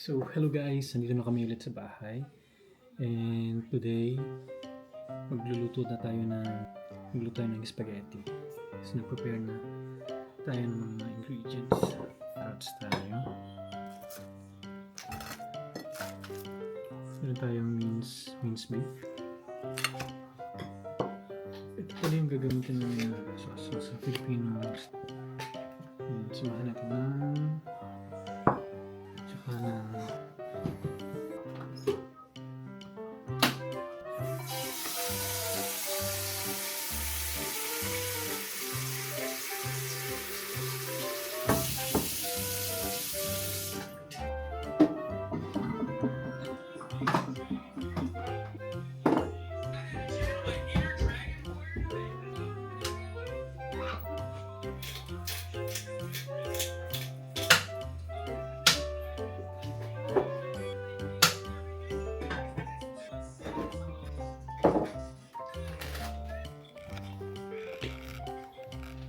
So, hello guys, nandito na kami ulit sa bahay. And today, magluluto tayo ng spaghetti. So, nag-prepare na tayo ng mga ingredients. Carrots tayo. Meron tayong minced beef. Ito pala yung gagamitin ng sauce sa Filipino. And samahan natin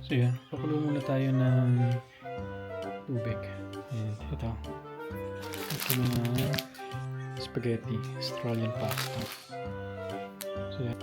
So yan, pakulo muna tayo ng tubig. And ito na spaghetti, Australian pasta. So yan.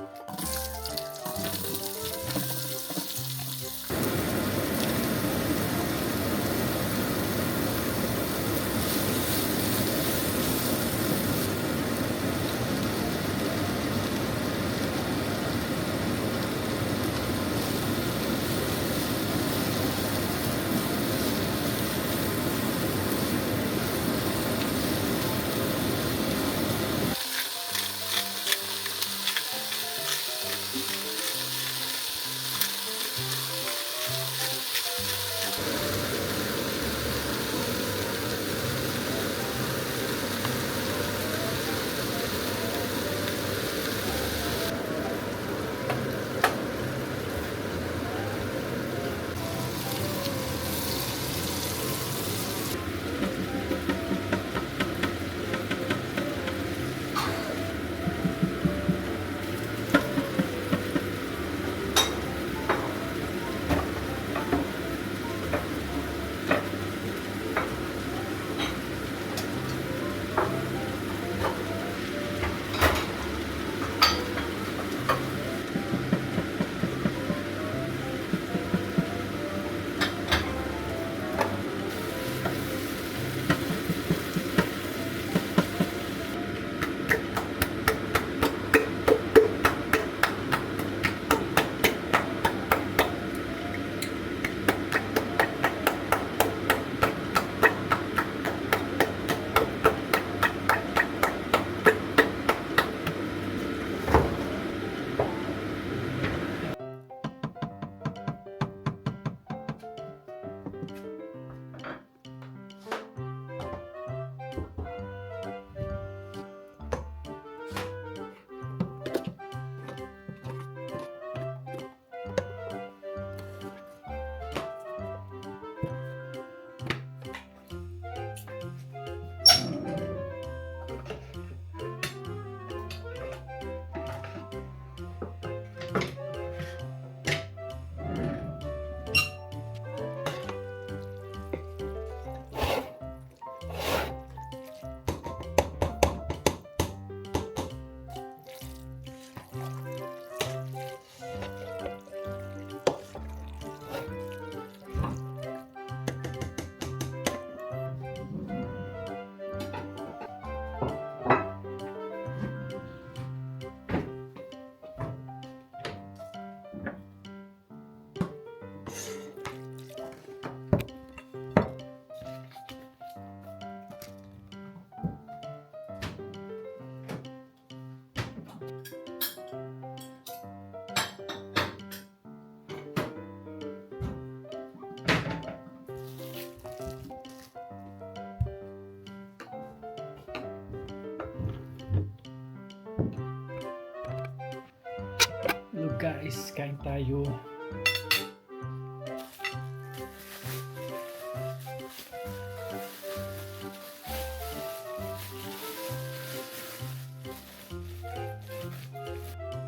Hello guys, kain tayo.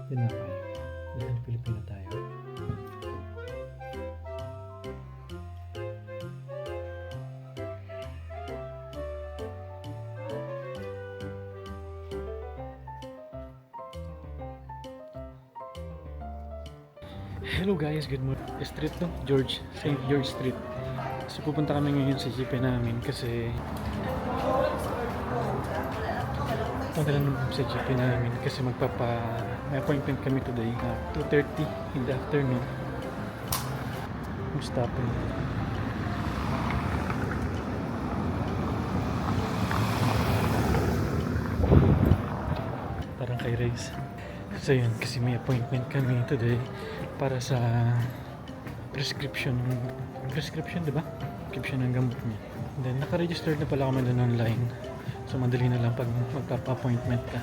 Tinapay. Dahil Pilipino tayo. Hello guys, good morning. Street to, George, St. George Street. So pupunta kami ngayon sa GP namin kasi punta lang sa GP namin kasi may appointment kami today 2:30 in the afternoon. Mustapan. Parang kay Reyes. So yun, kasi may appointment kami today para sa prescription, di ba? Prescription ng gamot niya. Then naka-registered na pala kami doon online. So madali na lang pag magpapa-appointment ka.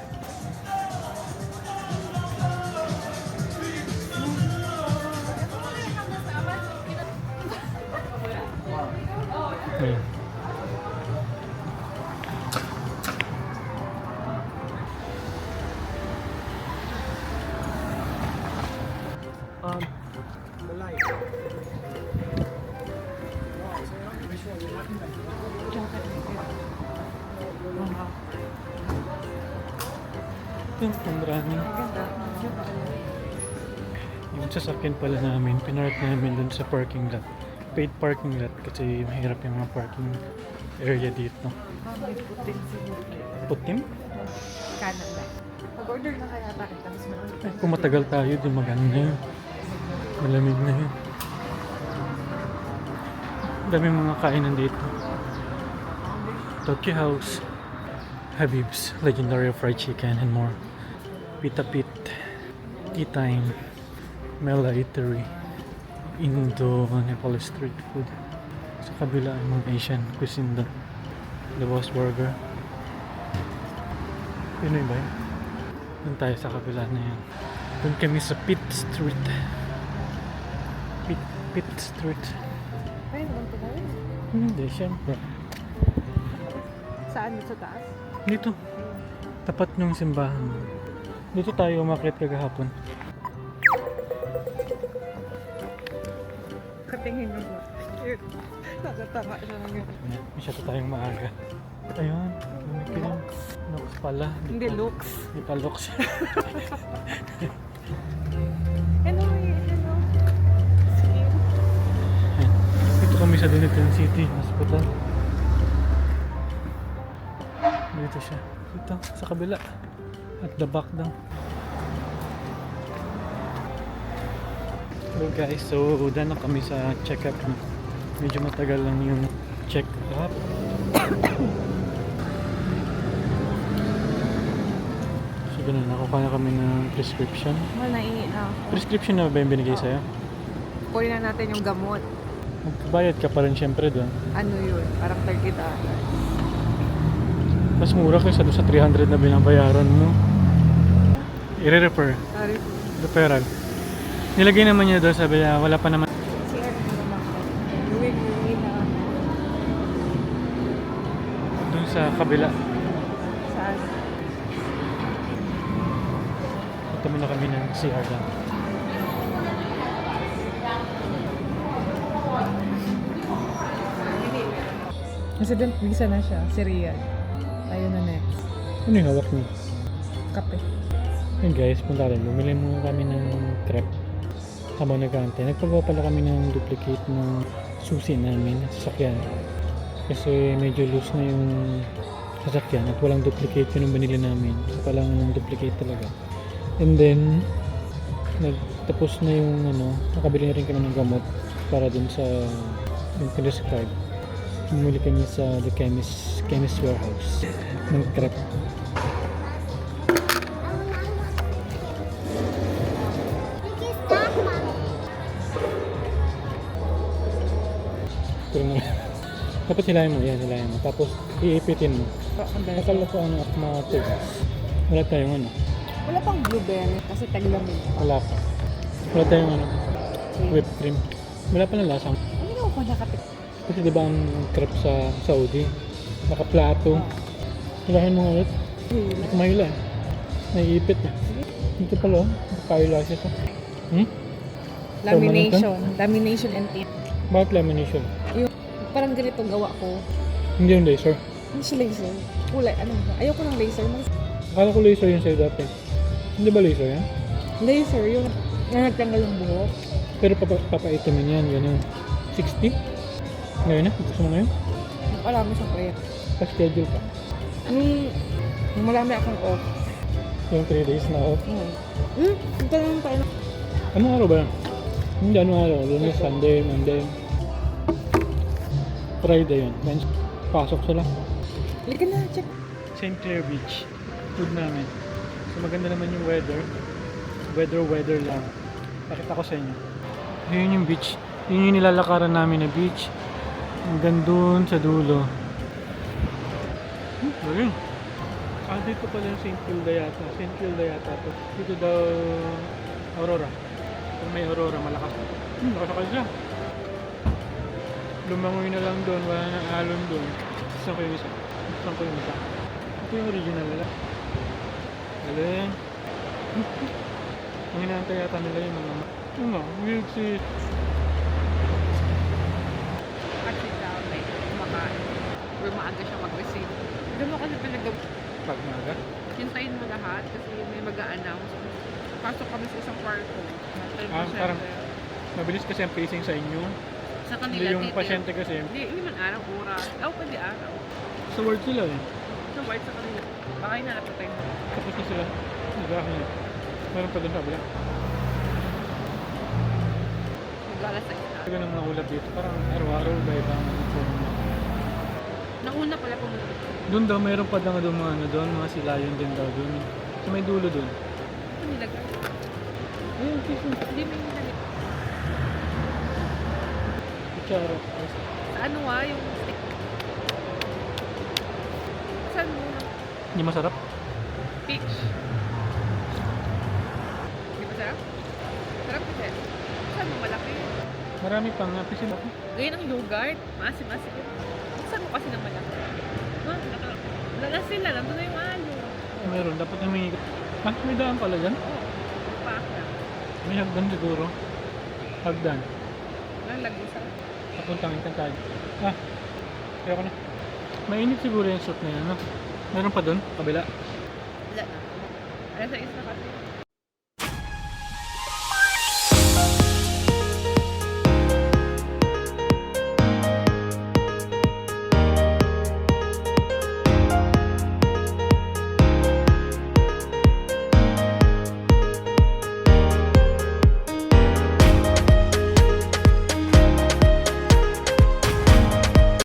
Ayun. The light. Ito, ang maraming. Yung sasakyan pala namin, pinark namin dun sa parking lot. Paid parking lot kasi mahirap yung mga parking area dito. May putin siguro. Putim? Kanan lang. Mag-order na kaya tayo. Tapos Ay, kung matagal tayo, di maganda na yun. Malamig na yun. Daming mga kainan dito. Tokyo House, Habib's, Legendary Fried Chicken, and more. Pita Pit, Tea Time, Mela Eatery, Indo, Nepal Street Food. Sa kabila ay mga Asian cuisine doon. The Boss Burger. Pinoy ba yun? Doon tayo sa kabila na yan. Doon kami sa Pitt Street. Pitt Street. Ay, naman ito ba yun? Hindi, syempre. Saan? Sa taas? Dito. Tapat ng simbahan. Dito tayo umakyat kagahapon. Katingin mo ba? Cute. Nakatama siya ng gano'n. Masyado tayong maaga. Ayun. Lumikilin. Lux pala. Hindi, looks. Di pa Lux. Hello, hello. Skin. Dito kami sa Dunedin City Hospital. Dito siya. Dito, sa kabila. At the back daw. Hello guys, so daan na kami sa check-up. Medyo matagal lang yung check-up. So ganun, nakuha na kami ng prescription. Naiin ako. Prescription na ba yung binigay sa'yo? Kunin na natin yung gamot. Magbayad ka pa rin syempre doon. Ano yun? Parang $30. Mas mura kaysa doon sa 300 na binabayaran mo. I-refer. Sorry. Referral. Nilagay naman niya doon, sabi niya wala pa naman. Si Ed naman ko. Uwi na. Doon sa kabila. Saan? Punta muna kami ng CR lang. Resident visa na siya. Si Riyadh. Tayo na next. Ano yung hawak niya? Kape. Yun guys, punta rin. Bumili muna kami ng crepe. Habang nag-aantay. Nagpagawa pala kami ng duplicate ng susi namin sa sasakyan. Kasi medyo loose na yung sasakyan at walang duplicate yun ang binili namin. So palang duplicate talaga. And then, nagtapos na yung nakabili na rin kami ng gamot para dun sa yung prescribe. Bumili kami sa the chemist warehouse ng crepe. Dapat hilahin mo, yan, hilahin mo. Tapos, iipitin mo. Akala ko at mga tugas. Wala tayong Wala pang blueberry kasi taglamig. Wala pa. Wala tayong whipped cream. Wala pa ng lasa. Ano na ako nakapit? Kasi diba ang crepe sa Saudi? Nakaplato. Hilahin mo nga ulit. Hindi ko mahila eh. Naiipit eh. Dito pala oh. Nakapahila siya sa. Lamination and tip. Bakit lamination? Yung parang ganito gawa ko. Hindi yung laser. Hindi siya laser. Kulay, ano ba? Ayoko ng laser. Akala ko laser yun sa'yo dati. Hindi ba laser yan? Laser, yung Yan nagtanggal yung buhok. Pero papaitimin yan, ganun. 60? Ngayon na? Gusto mo ngayon? Marami siyang prep. Pa-schedule ka. Marami akong off. Yung 3 days na off. Ito lang tayo. Anong araw ba yan? Hindi, anong araw? Lunes, Sunday, Monday. Friday yun. Then, pasok sila. Halika na, check. St. Clair Beach. Food namin. So maganda naman yung weather. Weather lang. Pakita ko sa inyo. Yun yung beach. Yun yung nilalakaran namin na beach. Hanggang dun sa dulo. Ayun. Dito pala yung St. Kilda yata. St. Kilda yata to. Dito daw Aurora. Kung may Aurora, malakas. Nakasakal siya. Lumangoy na lang doon. Wala nang alon doon. Saan ko yung isa? Saan ko yung isa? Ito yung original nila. Galing. Ang inaantay yata nila yung mga weird si... Actually, dami. Kumakain. Or maaga siya mag-receive. Hindi mo kasi pinag- Pag maaga. hintayin mo lahat kasi may mag-a-announce. Pasok kami sa isang kwarto. Parang mabilis kasi ang pacing sa inyo. sa kanila. Hindi yung dito. pasyente kasi. Hindi man araw, oras. Pwede araw. Sa ward sila eh. So, white sa kanila. Baka yung nalapatay mo. Tapos na sila. Nagahin na. Meron pa doon sa kabila. Mag-alas sa isa. Ganun mga ulap dito. Parang araw-araw ba ibang form. Nauna pala pumunta. Doon daw, mayroon pa daw mga ano doon, mga silayon din daw doon. So may dulo doon. Ito nilagay. Ayun, kiso. Hindi may nilagay. Kutsara. Sa ano yung stick. Saan mo na? Hindi masarap? Peach. Hindi ba sarap? Sarap kasi. Saan mo malaki? Marami pang pisin ako. Ganyan ang yogurt. Maasim-asim yun. Saan mo kasi ng malaki? Lalas sila. Nandun na yung alo. Meron, dapat na may... may daan pala dyan? Oo. Paak na. May hagdan siguro. Hagdan. Nalagay sa... Papuntang tayo. Ayoko na. Mainit siguro yung soup na yan, no? Meron pa doon, kabila. Wala na. Alas sa isa kasi.